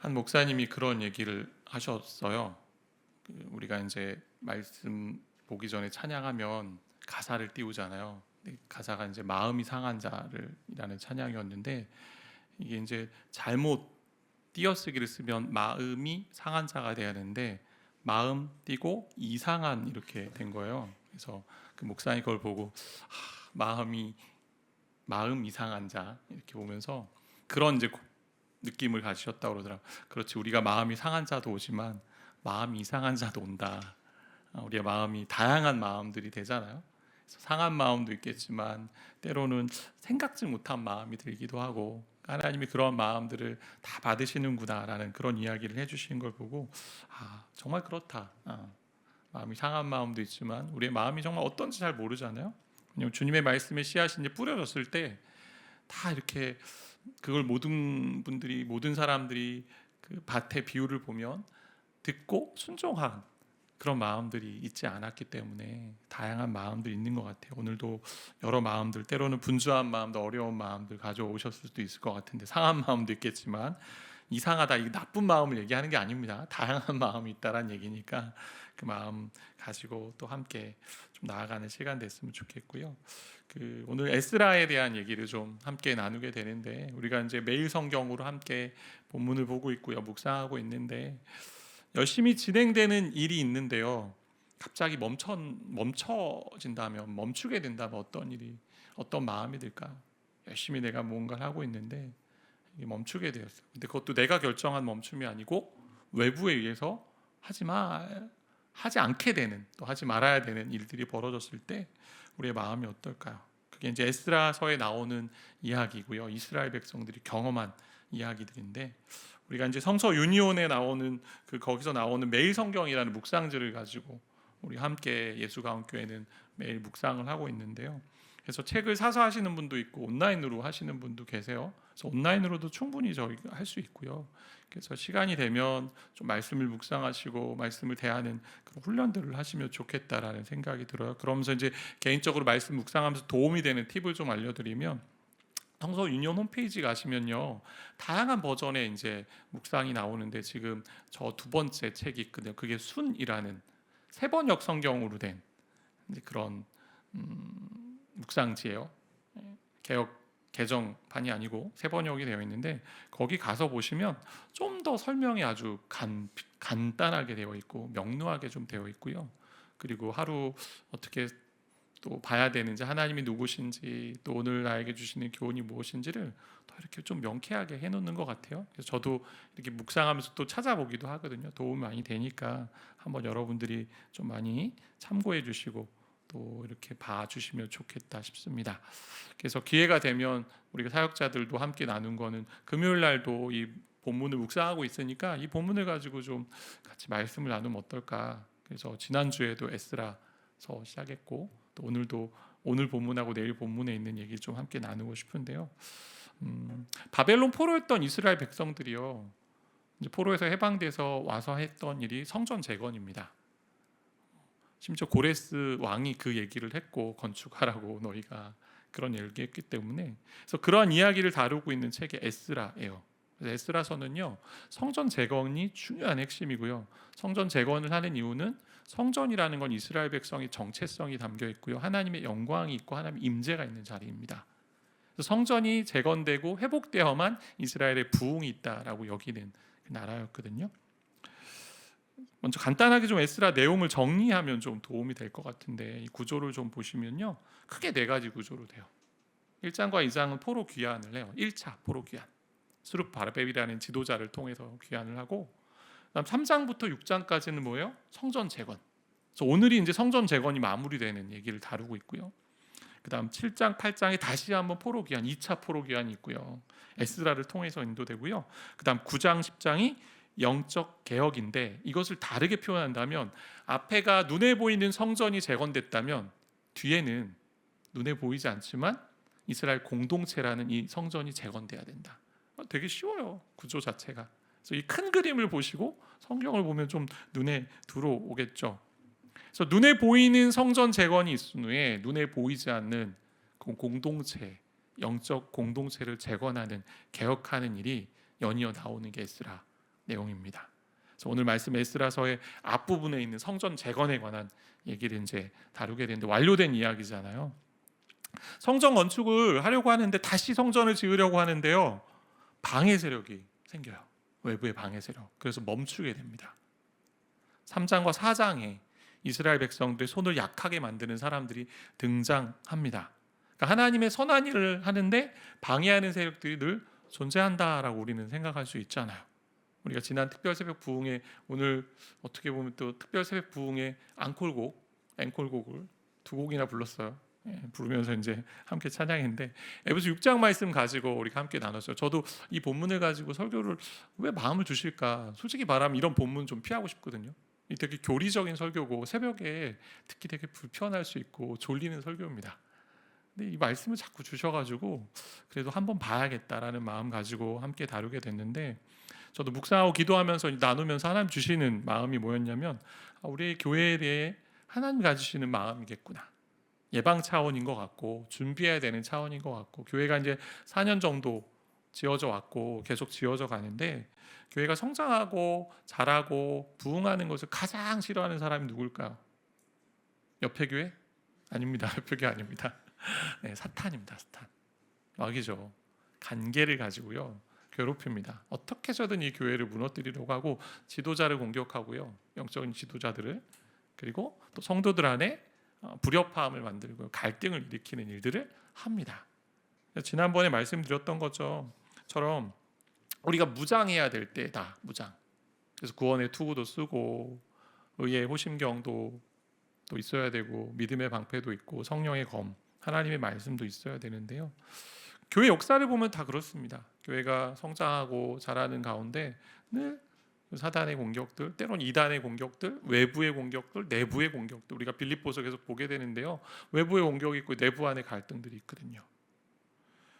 한 목사님이 그런 얘기를 하셨어요. 우리가 이제 말씀 보기 전에 찬양하면 가사를 띄우잖아요. 근데 가사가 이제 마음이 상한 자를이라는 찬양이었는데, 이게 이제 잘못 띄어쓰기를 쓰면 마음이 상한 자가 돼야 되는데 마음 띄고 이상한 이렇게 된 거예요. 그래서 그 목사님 그걸 보고 마음이 마음 이상한 자 이렇게 보면서 그런 이제 느낌을 가지셨다고 그러더라고요. 그렇지, 우리가 마음이 상한 자도 오지만 마음이 이상한 자도 온다. 우리의 마음이 다양한 마음들이 되잖아요. 그래서 상한 마음도 있겠지만 때로는 생각지 못한 마음이 들기도 하고, 하나님이 그런 마음들을 다 받으시는구나라는 그런 이야기를 해주시는 걸 보고 정말 그렇다. 마음이 상한 마음도 있지만 우리의 마음이 정말 어떤지 잘 모르잖아요. 왜냐하면 주님의 말씀에 씨앗이 이제 뿌려졌을 때 다 이렇게 그걸 모든 사람들이 그 밭의 비유를 보면 듣고 순종한 그런 마음들이 있지 않았기 때문에 다양한 마음들이 있는 것 같아요. 오늘도 여러 마음들, 때로는 분주한 마음도 어려운 마음들 가져오셨을 수도 있을 것 같은데, 상한 마음도 있겠지만 이상하다, 이 나쁜 마음을 얘기하는 게 아닙니다. 다양한 마음이 있다란 얘기니까 그 마음 가지고 또 함께 좀 나아가는 시간 됐으면 좋겠고요. 오늘 에스라에 대한 얘기를 좀 함께 나누게 되는데, 우리가 이제 매일 성경으로 함께 본문을 보고 있고요, 묵상하고 있는데 열심히 진행되는 일이 있는데요, 갑자기 멈춰진다면, 멈추게 된다면 어떤 마음이 들까요? 열심히 내가 뭔가를 하고 있는데 이게 멈추게 되었어요. 근데 그것도 내가 결정한 멈춤이 아니고 외부에 의해서 하지 않게 되는, 또 하지 말아야 되는 일들이 벌어졌을 때 우리의 마음이 어떨까요? 그게 이제 에스라서에 나오는 이야기고요, 이스라엘 백성들이 경험한 이야기들인데, 우리가 이제 성서 유니온에 나오는 거기서 나오는 매일 성경이라는 묵상지를 가지고 우리 함께 예수가옥교회는 매일 묵상을 하고 있는데요. 그래서 책을 사서 하시는 분도 있고 온라인으로 하시는 분도 계세요. 그래서 온라인으로도 충분히 저희가 할 수 있고요. 그래서 시간이 되면 좀 말씀을 묵상하시고 말씀을 대하는 그런 훈련들을 하시면 좋겠다라는 생각이 들어요. 그러면서 이제 개인적으로 말씀 묵상하면서 도움이 되는 팁을 좀 알려드리면, 성서 유니온 홈페이지 가시면요, 다양한 버전의 이제 묵상이 나오는데 지금 저 두 번째 책이 있거든요. 그게 순이라는 세 번역 성경으로 된 이제 그런 묵상지예요. 개역 개정판이 아니고 세 번역이 되어 있는데, 거기 가서 보시면 좀 더 설명이 아주 간단하게 되어 있고 명료하게 좀 되어 있고요. 그리고 하루 어떻게 또 봐야 되는지, 하나님이 누구신지, 또 오늘 나에게 주시는 교훈이 무엇인지를 더 이렇게 좀 명쾌하게 해놓는 것 같아요. 그래서 저도 이렇게 묵상하면서 또 찾아보기도 하거든요. 도움이 많이 되니까 한번 여러분들이 좀 많이 참고해 주시고 또 이렇게 봐주시면 좋겠다 싶습니다. 그래서 기회가 되면 우리가 사역자들도 함께 나눈 거는, 금요일 날도 이 본문을 묵상하고 있으니까 이 본문을 가지고 좀 같이 말씀을 나누면 어떨까. 그래서 지난주에도 에스라서 시작했고, 또 오늘도 오늘 본문하고 내일 본문에 있는 얘기 좀 함께 나누고 싶은데요. 바벨론 포로였던 이스라엘 백성들이요, 이제 포로에서 해방돼서 와서 했던 일이 성전 재건입니다. 심지어 고레스 왕이 그 얘기를 했고, 건축하라고 너희가 그런 얘기했기 때문에. 그래서 그러한 이야기를 다루고 있는 책이 에스라예요. 에스라서는요, 성전 재건이 중요한 핵심이고요. 성전 재건을 하는 이유는 성전이라는 건 이스라엘 백성의 정체성이 담겨 있고요, 하나님의 영광이 있고 하나님의 임재가 있는 자리입니다. 그래서 성전이 재건되고 회복되어야만 이스라엘의 부흥이 있다라고 여기는 그 나라였거든요. 먼저 간단하게 좀 에스라 내용을 정리하면 좀 도움이 될 것 같은데, 이 구조를 좀 보시면요, 크게 네 가지 구조로 돼요. 1장과 2장은 포로 귀환을 해요. 1차 포로 귀환, 수룹 바르벨이라는 지도자를 통해서 귀환을 하고, 그다음 3장부터 6장까지는 뭐예요? 성전 재건. 그래서 오늘이 이제 성전 재건이 마무리되는 얘기를 다루고 있고요. 그다음 7장, 8장에 다시 한번 포로 귀환, 2차 포로 귀환이 있고요, 에스라를 통해서 인도되고요. 그다음 9장, 10장이 영적 개혁인데, 이것을 다르게 표현한다면 앞에가 눈에 보이는 성전이 재건됐다면 뒤에는 눈에 보이지 않지만 이스라엘 공동체라는 이 성전이 재건돼야 된다. 되게 쉬워요, 구조 자체가. 그래서 이 큰 그림을 보시고 성경을 보면 좀 눈에 들어오겠죠. 그래서 눈에 보이는 성전 재건이 있은 후에 눈에 보이지 않는 공동체, 영적 공동체를 재건하는, 개혁하는 일이 연이어 나오는 게 에스라 내용입니다. 그래서 오늘 말씀 에스라서의 앞부분에 있는 성전 재건에 관한 얘기를 이제 다루게 되는데, 완료된 이야기잖아요. 성전 건축을 하려고 하는데, 다시 성전을 지으려고 하는데요, 방해 세력이 생겨요. 외부의 방해 세력. 그래서 멈추게 됩니다. 3장과 4장에 이스라엘 백성들의 손을 약하게 만드는 사람들이 등장합니다. 그러니까 하나님의 선한 일을 하는데 방해하는 세력들이 늘 존재한다라고 우리는 생각할 수 있잖아요. 우리가 지난 특별 새벽 부흥회, 오늘 어떻게 보면 또 특별 새벽 부흥회 앵콜곡을 두 곡이나 불렀어요. 부르면서 이제 함께 찬양했는데, 에베소 6장 말씀 가지고 우리가 함께 나눴어요. 저도 이 본문을 가지고 설교를 왜 마음을 주실까, 솔직히 말하면 이런 본문 좀 피하고 싶거든요. 이 되게 교리적인 설교고 새벽에 듣기 되게 불편할 수 있고 졸리는 설교입니다. 근데 이 말씀을 자꾸 주셔가지고 그래도 한번 봐야겠다라는 마음 가지고 함께 다루게 됐는데, 저도 묵상하고 기도하면서 나누면서 하나님 주시는 마음이 뭐였냐면, 우리 교회에 대해 하나님 가지시는 마음이겠구나. 예방 차원인 것 같고 준비해야 되는 차원인 것 같고, 교회가 이제 4년 정도 지어져 왔고 계속 지어져 가는데, 교회가 성장하고 자라고 부흥하는 것을 가장 싫어하는 사람이 누굴까요? 옆에 교회? 아닙니다. 옆에 교회 아닙니다. 네, 사탄입니다. 사탄. 마귀죠. 간계를 가지고요, 괴롭힙니다. 어떻게 해서든 이 교회를 무너뜨리려고 하고 지도자를 공격하고요, 영적인 지도자들을. 그리고 또 성도들 안에 불협화음을 만들고 갈등을 일으키는 일들을 합니다. 지난번에 말씀드렸던 것처럼 우리가 무장해야 될 때다. 무장. 그래서 구원의 투구도 쓰고 의의 호심경도 또 있어야 되고 믿음의 방패도 있고 성령의 검, 하나님의 말씀도 있어야 되는데요, 교회 역사를 보면 다 그렇습니다. 교회가 성장하고 자라는 가운데 늘 사단의 공격들, 때론 이단의 공격들, 외부의 공격들, 내부의 공격들, 우리가 빌립보서 계속 보게 되는데요, 외부의 공격이 있고 내부 안의 갈등들이 있거든요.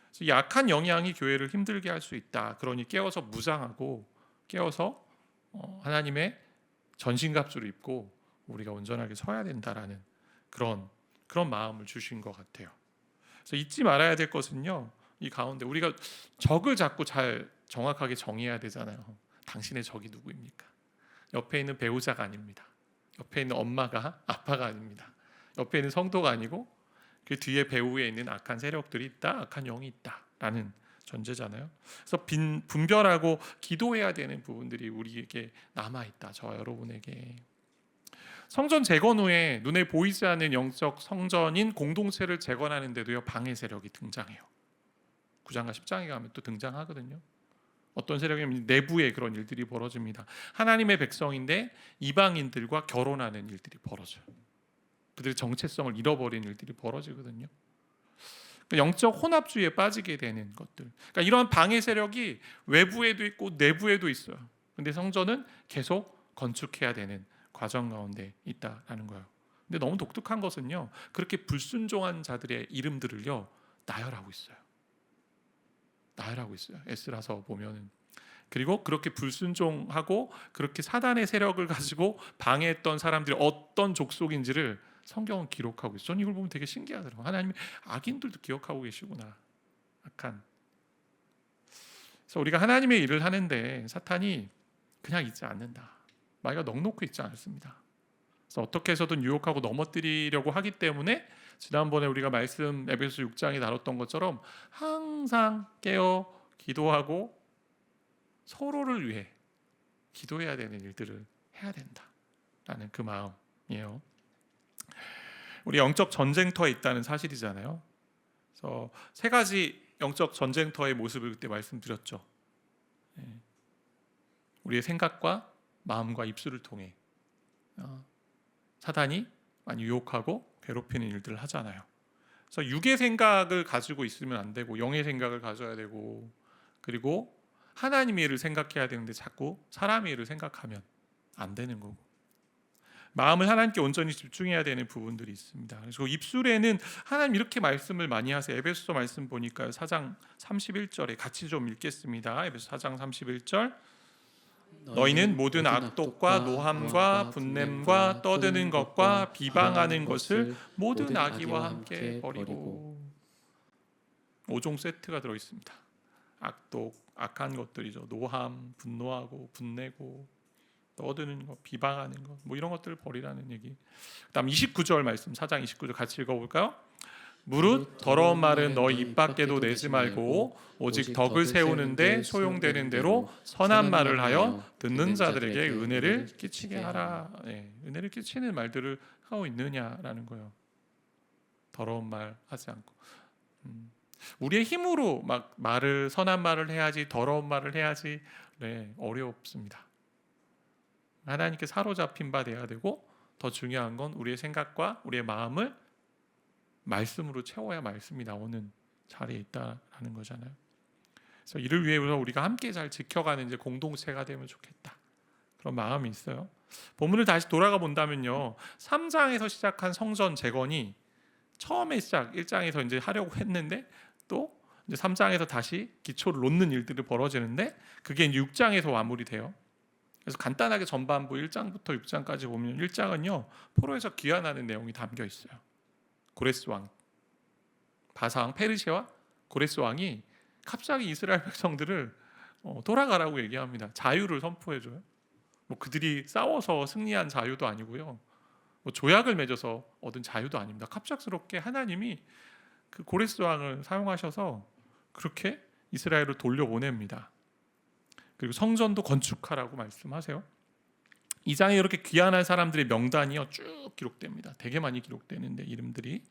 그래서 약한 영향이 교회를 힘들게 할 수 있다. 그러니 깨어서 무장하고 깨어서 하나님의 전신갑주를 입고 우리가 온전하게 서야 된다라는 그런 마음을 주신 것 같아요. 그래서 잊지 말아야 될 것은요, 이 가운데 우리가 적을 자꾸 잘 정확하게 정해야 되잖아요. 당신의 적이 누구입니까? 옆에 있는 배우자가 아닙니다. 옆에 있는 엄마가, 아빠가 아닙니다. 옆에 있는 성도가 아니고 그 뒤에 배후에 있는 악한 세력들이 있다, 악한 영이 있다라는 전제잖아요. 그래서 분별하고 기도해야 되는 부분들이 우리에게 남아있다. 저와 여러분에게. 성전 재건 후에 눈에 보이지 않는 영적 성전인 공동체를 재건하는 데도요, 방해 세력이 등장해요. 9장과 10장에 가면 또 등장하거든요. 어떤 세력이면 내부에 그런 일들이 벌어집니다. 하나님의 백성인데 이방인들과 결혼하는 일들이 벌어져요. 그들의 정체성을 잃어버린 일들이 벌어지거든요. 영적 혼합주의에 빠지게 되는 것들. 그러니까 이러한 방해 세력이 외부에도 있고 내부에도 있어요. 근데 성전은 계속 건축해야 되는 과정 가운데 있다라는 거예요. 근데 너무 독특한 것은요, 그렇게 불순종한 자들의 이름들을요 나열하고 있어요. 나열하고 있어요. 에스라서 보면은. 그리고 그렇게 불순종하고 그렇게 사단의 세력을 가지고 방해했던 사람들이 어떤 족속인지를 성경은 기록하고 있어요. 저는 이걸 보면 되게 신기하더라고요. 하나님이 악인들도 기억하고 계시구나. 악한. 그래서 우리가 하나님의 일을 하는데 사탄이 그냥 있지 않는다. 마귀가 넉넉히 있지 않습니다. 그래서 어떻게 해서든 유혹하고 넘어뜨리려고 하기 때문에 지난번에 우리가 말씀 에베소 6장에 다뤘던 것처럼 항상 깨어 기도하고 서로를 위해 기도해야 되는 일들을 해야 된다라는 그 마음이에요. 우리 영적 전쟁터에 있다는 사실이잖아요. 그래서 세 가지 영적 전쟁터의 모습을 그때 말씀드렸죠. 우리의 생각과 마음과 입술을 통해 사단이 많이 유혹하고 괴롭히는 일들을 하잖아요. 그래서 육의 생각을 가지고 있으면 안 되고 영의 생각을 가져야 되고, 그리고 하나님의 일을 생각해야 되는데 자꾸 사람의 일을 생각하면 안 되는 거고, 마음을 하나님께 온전히 집중해야 되는 부분들이 있습니다. 그래서 입술에는 하나님 이렇게 말씀을 많이 하세요. 에베소서 말씀 보니까 4장 31절에 같이 좀 읽겠습니다. 에베소 4장 31절. 너희는 모든 악독과 노함과 분냄과 떠드는 것과 비방하는 것을 모든 악의와 함께 버리고. 5종 세트가 들어 있습니다. 악독, 악한 것들이죠. 노함, 분노하고 분내고 떠드는 것, 비방하는 것, 뭐 이런 것들을 버리라는 얘기. 그다음 29절 말씀, 4장 29절 같이 읽어볼까요? 무릇 더러운 말은 너희 입 밖에도 내지 말고 오직 덕을 세우는데 소용되는 대로 선한 말을 하여 듣는 자들에게 은혜를 끼치게 하라. 은혜를 끼치는 말들을 하고 있느냐라는 거예요. 더러운 말 하지 않고. 우리의 힘으로 막 선한 말을 해야지, 더러운 말을 해야지, 어렵습니다. 하나님께 사로잡힌 바 돼야 되고, 더 중요한 건 우리의 생각과 우리의 마음을 말씀으로 채워야 말씀이 나오는 자리에 있다라는 거잖아요. 그래서 이를 위해 우리가 함께 잘 지켜가는 이제 공동체가 되면 좋겠다, 그런 마음이 있어요. 본문을 다시 돌아가 본다면요, 3장에서 시작한 성전 재건이 처음에 1장에서 이제 하려고 했는데 또 이제 3장에서 다시 기초를 놓는 일들이 벌어지는데, 그게 이제 6장에서 마무리돼요. 그래서 간단하게 전반부 1장부터 6장까지 보면 1장은요 포로에서 귀환하는 내용이 담겨 있어요. 고레스 왕, 바사왕 페르시아와 고레스 왕이 갑자기 이스라엘 백성들을 돌아가라고 얘기합니다. 자유를 선포해줘요. 뭐 그들이 싸워서 승리한 자유도 아니고요, 뭐 조약을 맺어서 얻은 자유도 아닙니다. 갑작스럽게 하나님이 그 고레스 왕을 사용하셔서 그렇게 이스라엘을 돌려보냅니다. 그리고 성전도 건축하라고 말씀하세요. 2장에 이렇게 귀환한 사람들의 명단이요 쭉 기록됩니다. 되게 많이 기록되는데 이름들이.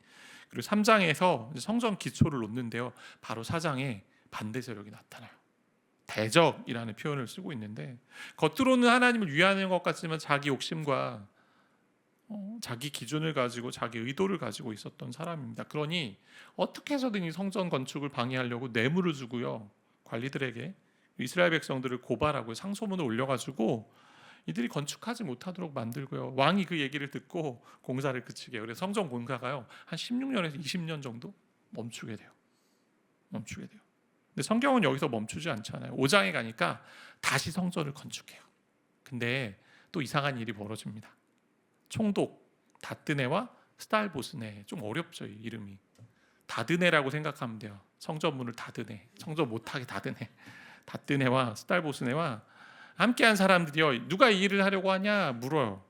그리고 3장에서 성전 기초를 놓는데요, 바로 4장에 반대 세력이 나타나요. 대적이라는 표현을 쓰고 있는데, 겉으로는 하나님을 위하는 것 같지만 자기 욕심과 자기 기준을 가지고 자기 의도를 가지고 있었던 사람입니다. 그러니 어떻게 해서든 이 성전 건축을 방해하려고 뇌물을 주고요, 관리들에게 이스라엘 백성들을 고발하고 상소문을 올려가지고 이들이 건축하지 못하도록 만들고요, 왕이 그 얘기를 듣고 공사를 그치게 해요. 그래서 성전 공사가요 한 16년에서 20년 정도 멈추게 돼요. 근데 성경은 여기서 멈추지 않잖아요. 5장에 가니까 다시 성전을 건축해요. 근데 또 이상한 일이 벌어집니다. 총독 다드네와 스달보스네, 좀 어렵죠, 이 이름이. 다드네라고 생각하면 돼요. 성전문을 다드네, 성전 못하게 다드네와 스달보스네와 함께한 사람들이요, 누가 이 일을 하려고 하냐 물어요.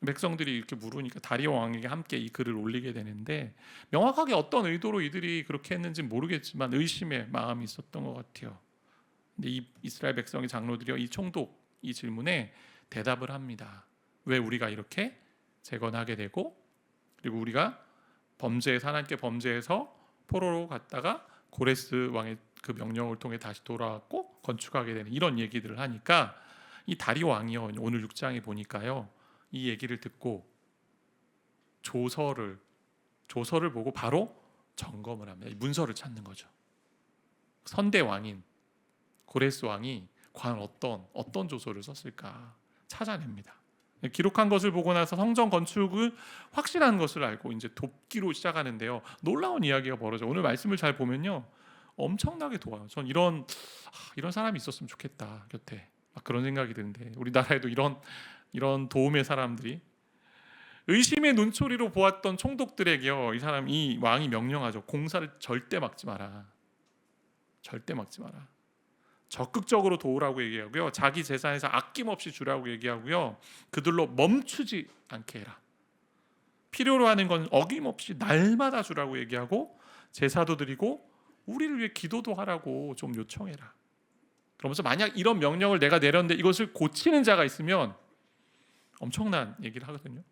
백성들이 이렇게 물으니까 다리오 왕에게 함께 이 글을 올리게 되는데, 명확하게 어떤 의도로 이들이 그렇게 했는지 모르겠지만 의심의 마음이 있었던 것 같아요. 근데 이 이스라엘 백성의 장로들이요, 이 총독 이 질문에 대답을 합니다. 왜 우리가 이렇게 재건하게 되고, 그리고 우리가 하나님께 범죄해서 포로로 갔다가 고레스 왕의 그 명령을 통해 다시 돌아왔고 건축하게 되는 이런 얘기들을 하니까, 이 다리오 왕이요 오늘 6장에 보니까요 이 얘기를 듣고 조서를 보고 바로 점검을 합니다. 이 문서를 찾는 거죠. 선대 왕인 고레스 왕이 과연 어떤 조서를 썼을까 찾아냅니다. 기록한 것을 보고 나서 성전 건축을 확실한 것을 알고 이제 돕기로 시작하는데요, 놀라운 이야기가 벌어져. 오늘 말씀을 잘 보면요 엄청나게 도와요. 전 이런 사람이 있었으면 좋겠다 곁에, 그런 생각이 드는데, 우리나라에도 이런 도움의 사람들이. 의심의 눈초리로 보았던 총독들에게요 이 왕이 명령하죠. 공사를 절대 막지 마라. 적극적으로 도우라고 얘기하고요, 자기 재산에서 아낌없이 주라고 얘기하고요, 그들로 멈추지 않게 해라. 필요로 하는 건 어김없이 날마다 주라고 얘기하고, 제사도 드리고 우리를 위해 기도도 하라고 좀 요청해라. 그러면서 만약 이런 명령을 내가 내렸는데 이것을 고치는 자가 있으면 엄청난 얘기를 하거든요.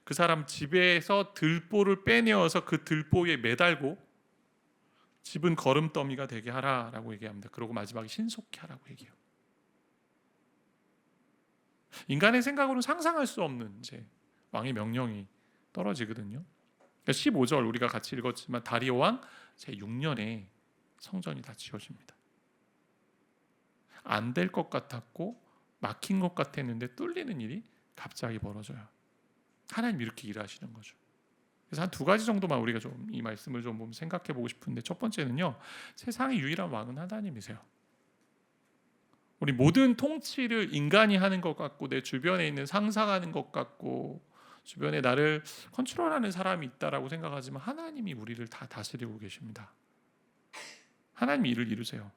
그 사람 집에서 들보를 빼내어서 그 들보에 매달고 집은 거름더미가 되게 하라라고 얘기합니다. 그리고 마지막에 신속히 하라고 얘기해요. 인간의 생각으로는 상상할 수 없는 이제 왕의 명령이 떨어지거든요. 15절 우리가 같이 읽었지만 다리오 왕 제6년에 성전이 다 지어집니다. 안 될 것 같았고 막힌 것 같았는데 뚫리는 일이 갑자기 벌어져요. 하나님 이렇게 일하시는 거죠. 그래서 한 두 가지 정도만 우리가 좀 이 말씀을 좀 생각해 보고 싶은데, 첫 번째는요, 세상의 유일한 왕은 하나님이세요. 우리 모든 통치를 인간이 하는 것 같고, 내 주변에 있는 상상하는 것 같고, 주변에 나를 컨트롤하는 사람이 있다라고 생각하지만 하나님이 우리를 다 다스리고 계십니다. 하나님이 일을 이루세요.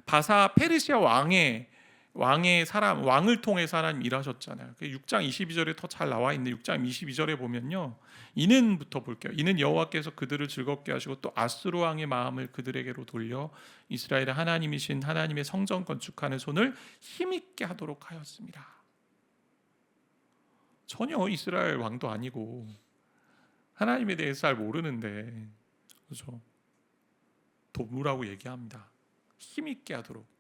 바사 페르시아 왕의 사람, 왕을 통해서 하나님 일하셨잖아요. 6장 22절에 더 잘 나와 있는 6장 22절에 보면요, 이는부터 볼게요. 이는 여호와께서 그들을 즐겁게 하시고 또 아수르 왕의 마음을 그들에게로 돌려 이스라엘의 하나님이신 하나님의 성전 건축하는 손을 힘있게 하도록 하였습니다. 전혀 이스라엘 왕도 아니고 하나님에 대해서 잘 모르는데, 그렇죠? 도무라고 얘기합니다. 힘있게 하도록.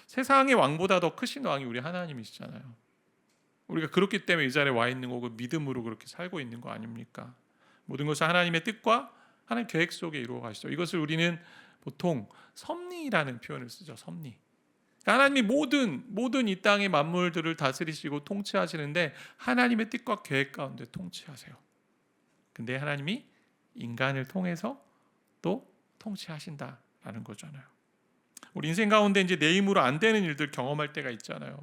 세상의 왕보다 더 크신 왕이 우리 하나님이시잖아요. 우리가 그렇기 때문에 이 자리에 와 있는 거고 믿음으로 그렇게 살고 있는 거 아닙니까? 모든 것을 하나님의 뜻과 하나님 계획 속에 이루어 가시죠. 이것을 우리는 보통 섭리라는 표현을 쓰죠. 섭리. 하나님이 모든 이 땅의 만물들을 다스리시고 통치하시는데 하나님의 뜻과 계획 가운데 통치하세요. 근데 하나님이 인간을 통해서 또 통치하신다라는 거잖아요. 우리 인생 가운데 이제 내 힘으로 안 되는 일들 경험할 때가 있잖아요.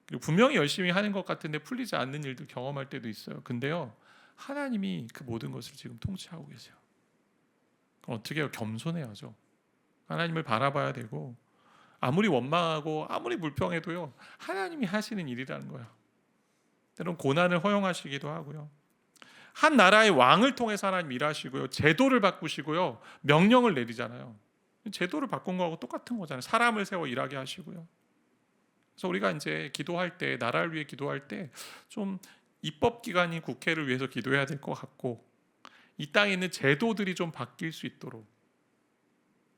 그리고 분명히 열심히 하는 것 같은데 풀리지 않는 일들 경험할 때도 있어요. 근데요, 하나님이 그 모든 것을 지금 통치하고 계세요. 그럼 어떻게 해요? 겸손해야죠. 하나님을 바라봐야 되고, 아무리 원망하고 아무리 불평해도요, 하나님이 하시는 일이라는 거예요. 때론 고난을 허용하시기도 하고요. 한 나라의 왕을 통해서 하나님 일하시고요, 제도를 바꾸시고요, 명령을 내리잖아요. 제도를 바꾼 거하고 똑같은 거잖아요. 사람을 세워 일하게 하시고요. 그래서 우리가 이제 기도할 때, 나라를 위해 기도할 때 좀 입법기관인 국회를 위해서 기도해야 될 것 같고, 이 땅에 있는 제도들이 좀 바뀔 수 있도록,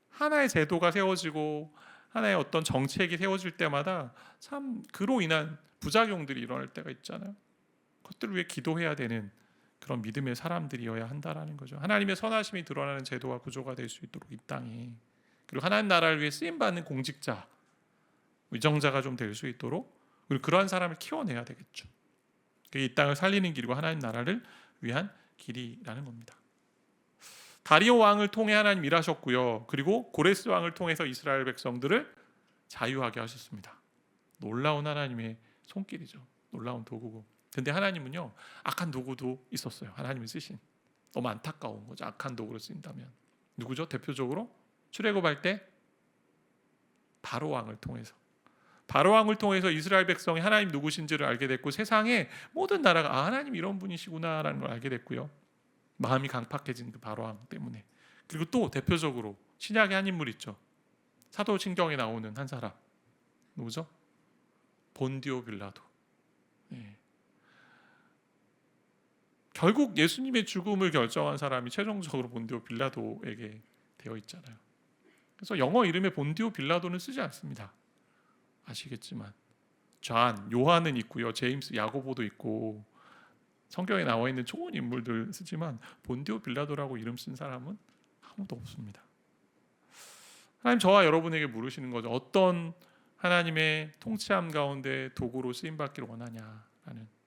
하나의 제도가 세워지고 하나의 어떤 정책이 세워질 때마다 참 그로 인한 부작용들이 일어날 때가 있잖아요. 그것들을 위해 기도해야 되는 그런 믿음의 사람들이어야 한다라는 거죠. 하나님의 선하심이 드러나는 제도와 구조가 될 수 있도록 이 땅이, 그리고 하나님 나라를 위해 쓰임받는 공직자, 위정자가 좀 될 수 있도록, 그리고 그러한 사람을 키워내야 되겠죠. 그게 이 땅을 살리는 길이고 하나님 나라를 위한 길이라는 겁니다. 다리오 왕을 통해 하나님 일하셨고요. 그리고 고레스 왕을 통해서 이스라엘 백성들을 자유하게 하셨습니다. 놀라운 하나님의 손길이죠. 놀라운 도구고. 근데 하나님은요, 악한 도구도 있었어요. 하나님이 쓰신. 너무 안타까운 거죠. 악한 도구를 쓴다면. 누구죠? 대표적으로 출애굽할 때 바로 왕을 통해서, 바로 왕을 통해서 이스라엘 백성이 하나님 누구신지를 알게 됐고, 세상의 모든 나라가 하나님 이런 분이시구나라는 걸 알게 됐고요. 마음이 강팍해진 그 바로 왕 때문에. 그리고 또 대표적으로 신약의 한 인물 있죠. 사도신경에 나오는 한 사람, 누구죠? 본디오 빌라도. 네. 결국 예수님의 죽음을 결정한 사람이 최종적으로 본디오 빌라도에게 되어 있잖아요. 그래서 영어 이름에 본디오 빌라도는 쓰지 않습니다. 아시겠지만 존, 요한은 있고요, 제임스, 야고보도 있고 성경에 나와 있는 좋은 인물들 쓰지만 본디오 빌라도라고 이름 쓴 사람은 아무도 없습니다. 하나님 저와 여러분에게 물으시는 거죠. 어떤 하나님의 통치함 가운데 도구로 쓰임 받기를 원하냐라는.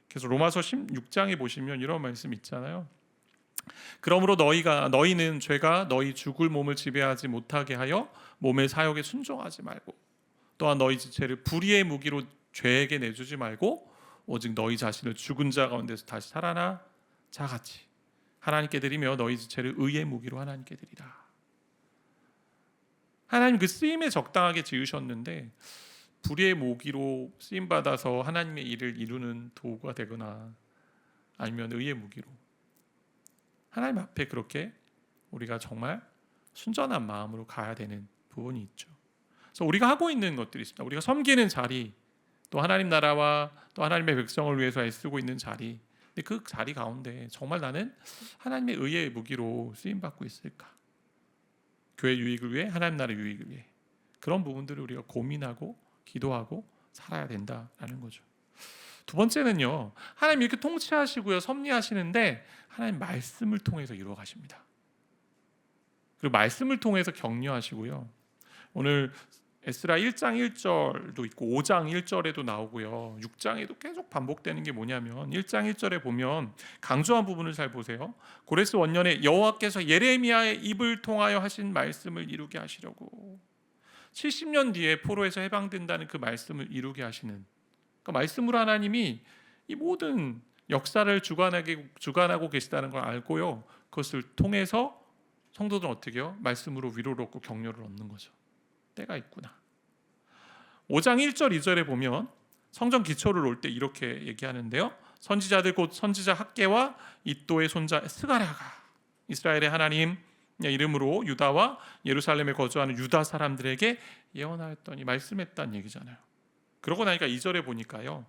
그래서 로마서 16장에 보시면 이런 말씀 있잖아요. 그러므로 너희는 죄가 너희 죽을 몸을 지배하지 못하게 하여 몸의 사욕에 순종하지 말고, 또한 너희 지체를 불의의 무기로 죄에게 내주지 말고 오직 너희 자신을 죽은 자 가운데서 다시 살아나 자같이 하나님께 드리며 너희 지체를 의의 무기로 하나님께 드리라. 하나님 그 쓰임에 적당하게 지으셨는데 불의의 무기로 쓰임 받아서 하나님의 일을 이루는 도구가 되거나 아니면 의의 무기로, 하나님 앞에 그렇게 우리가 정말 순전한 마음으로 가야 되는 부분이 있죠. 그래서 우리가 하고 있는 것들이 있습니다. 우리가 섬기는 자리, 또 하나님 나라와 또 하나님의 백성을 위해서 애쓰고 있는 자리, 근데 그 자리 가운데 정말 나는 하나님의 의의 무기로 쓰임 받고 있을까? 교회 유익을 위해, 하나님 나라 유익을 위해, 그런 부분들을 우리가 고민하고 기도하고 살아야 된다라는 거죠. 두 번째는요, 하나님 이렇게 통치하시고요, 섭리하시는데 하나님 말씀을 통해서 이루어 가십니다. 그리고 말씀을 통해서 격려하시고요. 오늘 에스라 1장 1절도 있고 5장 1절에도 나오고요, 6장에도 계속 반복되는 게 뭐냐면 1장 1절에 보면 강조한 부분을 잘 보세요. 고레스 원년에 여호와께서 예레미야의 입을 통하여 하신 말씀을 이루게 하시려고, 70년 뒤에 포로에서 해방된다는 그 말씀을 이루게 하시는, 그 말씀으로 하나님이 이 모든 역사를 주관하고 계시다는 걸 알고요, 그것을 통해서 성도들은 어떻게 해요? 말씀으로 위로를 얻고 격려를 얻는 거죠. 때가 있구나. 5장 1절 2절에 보면 성전 기초를 올 때 이렇게 얘기하는데요. 선지자들 곧 선지자 학개와 이도의 손자 스가랴가 이스라엘의 하나님 이름으로 유다와 예루살렘에 거주하는 유다 사람들에게 예언하였더니 말씀했다는 얘기잖아요. 그러고 나니까 2절에 보니까요.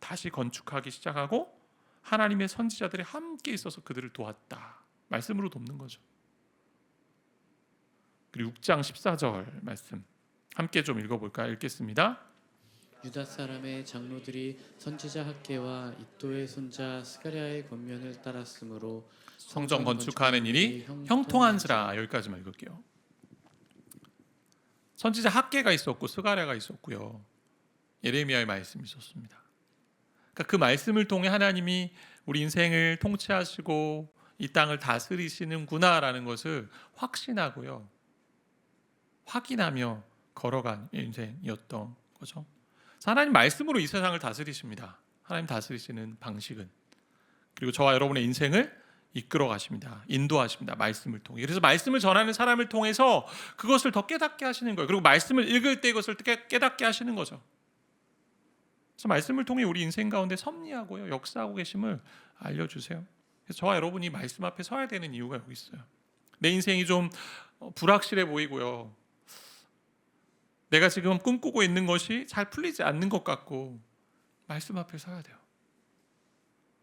다시 건축하기 시작하고 하나님의 선지자들이 함께 있어서 그들을 도왔다. 말씀으로 돕는 거죠. 그리고 6장 14절 말씀 함께 좀 읽어볼까요? 읽겠습니다. 유다 사람의 장로들이 선지자 학개와 이도의 손자 스가랴의 권면을 따랐으므로 성전 건축하는 일이 형통한지라. 여기까지만 읽을게요. 선지자 학개가 있었고 스가랴가 있었고요. 예레미야의 말씀이 있었습니다. 그러니까 그 말씀을 통해 하나님이 우리 인생을 통치하시고 이 땅을 다스리시는구나라는 것을 확신하고요. 확인하며 걸어간 인생이었던 거죠. 하나님 말씀으로 이 세상을 다스리십니다. 하나님 다스리시는 방식은. 그리고 저와 여러분의 인생을 이끌어 가십니다. 인도하십니다. 말씀을 통해. 그래서 말씀을 전하는 사람을 통해서 그것을 더 깨닫게 하시는 거예요. 그리고 말씀을 읽을 때 이것을 깨닫게 하시는 거죠. 그래서 말씀을 통해 우리 인생 가운데 섭리하고요. 역사하고 계심을 알려주세요. 그래서 저와 여러분이 말씀 앞에 서야 되는 이유가 여기 있어요. 내 인생이 좀 불확실해 보이고요. 내가 지금 꿈꾸고 있는 것이 잘 풀리지 않는 것 같고 말씀 앞에 서야 돼요.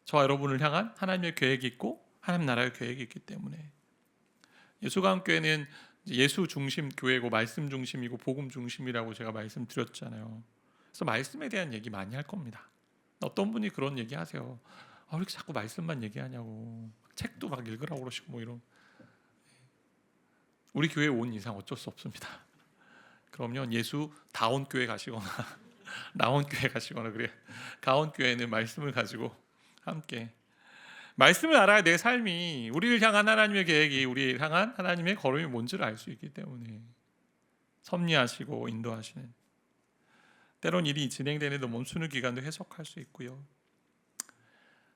저와 여러분을 향한 하나님의 계획이 있고 하나님 나라의 계획이 있기 때문에 예수가암교회는 예수 중심 교회고 말씀 중심이고 복음 중심이라고 제가 말씀드렸잖아요. 그래서 말씀에 대한 얘기 많이 할 겁니다. 어떤 분이 그런 얘기 하세요. 왜 이렇게 자꾸 말씀만 얘기하냐고. 책도 막 읽으라고 그러시고 뭐 이런. 우리 교회에 온 이상 어쩔 수 없습니다. 그러면 예수 다운 교회 가시거나 나온 교회 가시거나 그래요. 가온 교회는 말씀을 가지고 함께 말씀을 알아야 내 삶이 우리를 향한 하나님의 계획이 우리를 향한 하나님의 걸음이 뭔지를 알 수 있기 때문에 섭리하시고 인도하시는 때론 일이 진행되는데 멈추는 기간도 해석할 수 있고요.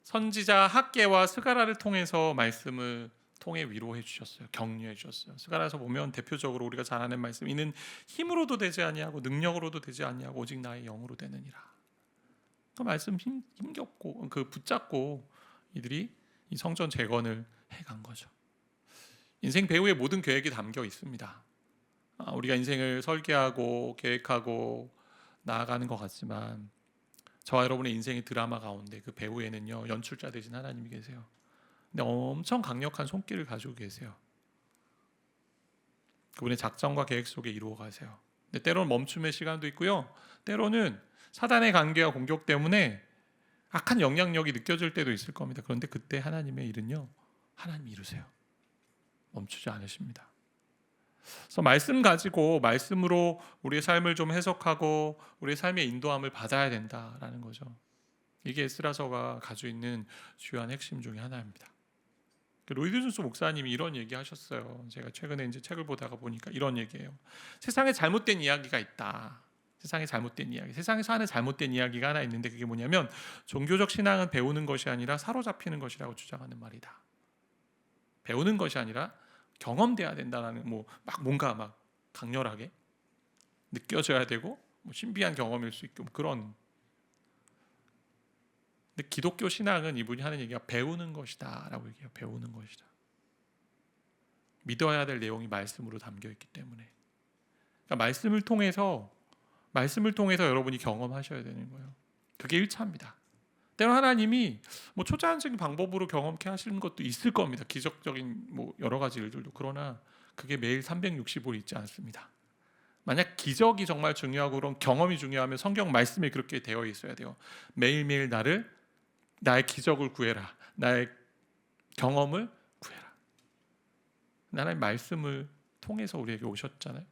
선지자 학개와 스가랴를 통해서 말씀을 통해 위로해 주셨어요. 격려해 주셨어요. 스가랴에서 보면 대표적으로 우리가 잘 아는 말씀 이는 힘으로도 되지 아니하고 능력으로도 되지 아니하고 오직 나의 영으로 되느니라. 그 말씀 힘겹고 그 붙잡고 이들이 이 성전 재건을 해간 거죠. 인생 배후의 모든 계획이 담겨 있습니다. 우리가 인생을 설계하고 계획하고 나아가는 것 같지만 저와 여러분의 인생의 드라마 가운데 그 배후에는요 연출자 되신 하나님이 계세요. 근데 엄청 강력한 손길을 가지고 계세요. 그분의 작정과 계획 속에 이루어 가세요. 근데 때로는 멈춤의 시간도 있고요. 때로는 사단의 관계와 공격 때문에 악한 영향력이 느껴질 때도 있을 겁니다. 그런데 그때 하나님의 일은요, 하나님이 이루세요. 멈추지 않으십니다. 그래서 말씀 가지고 말씀으로 우리의 삶을 좀 해석하고 우리의 삶의 인도함을 받아야 된다라는 거죠. 이게 에스라서가 가지고 있는 주요한 핵심 중에 하나입니다. 로이드 존스 목사님이 이런 얘기하셨어요. 제가 최근에 이제 책을 보다가 보니까 이런 얘기예요. 세상에 잘못된 이야기가 있다. 세상에 잘못된 이야기, 세상에서 하는 잘못된 이야기가 하나 있는데 그게 뭐냐면 종교적 신앙은 배우는 것이 아니라 사로잡히는 것이라고 주장하는 말이다. 배우는 것이 아니라 경험돼야 된다는 막 뭔가 막 강렬하게 느껴져야 되고 신비한 경험일 수 있고 그런. 근데 기독교 신앙은 이분이 하는 얘기가 배우는 것이다라고 얘기해요. 배우는 것이다. 믿어야 될 내용이 말씀으로 담겨 있기 때문에. 그러니까 말씀을 통해서 여러분이 경험하셔야 되는 거예요. 그게 1차입니다. 때로 하나님이 초자연적인 방법으로 경험케 하시는 것도 있을 겁니다. 기적적인 여러 가지 일들도. 그러나 그게 매일 365일 있지 않습니다. 만약 기적이 정말 중요하고 그런 경험이 중요하면 성경 말씀에 그렇게 되어 있어야 돼요. 매일매일 나의 기적을 구해라. 나의 경험을 구해라. 하나님 말씀을 통해서 우리에게 오셨잖아요.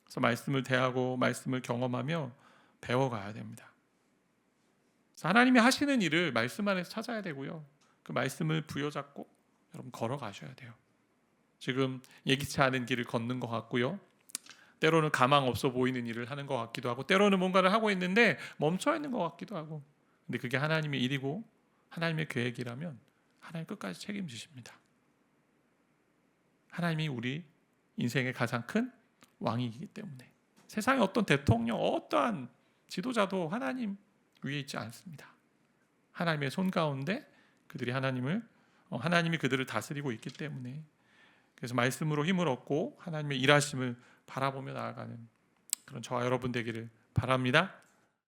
그래서 말씀을 대하고 말씀을 경험하며 배워가야 됩니다. 그래서 하나님이 하시는 일을 말씀 안에서 찾아야 되고요. 그 말씀을 부여잡고 여러분 걸어가셔야 돼요. 지금 예기치 않은 길을 걷는 것 같고요. 때로는 가망 없어 보이는 일을 하는 것 같기도 하고 때로는 뭔가를 하고 있는데 멈춰 있는 것 같기도 하고 근데 그게 하나님의 일이고 하나님의 계획이라면 하나님 끝까지 책임지십니다. 하나님이 우리 인생의 가장 큰 왕이기 때문에 세상의 어떤 대통령, 어떠한 지도자도 하나님 위에 있지 않습니다. 하나님의 손 가운데 그들이 하나님이 그들을 다스리고 있기 때문에, 그래서 말씀으로 힘을 얻고 하나님의 일하심을 바라보며 나아가는 그런 저와 여러분 되기를 바랍니다.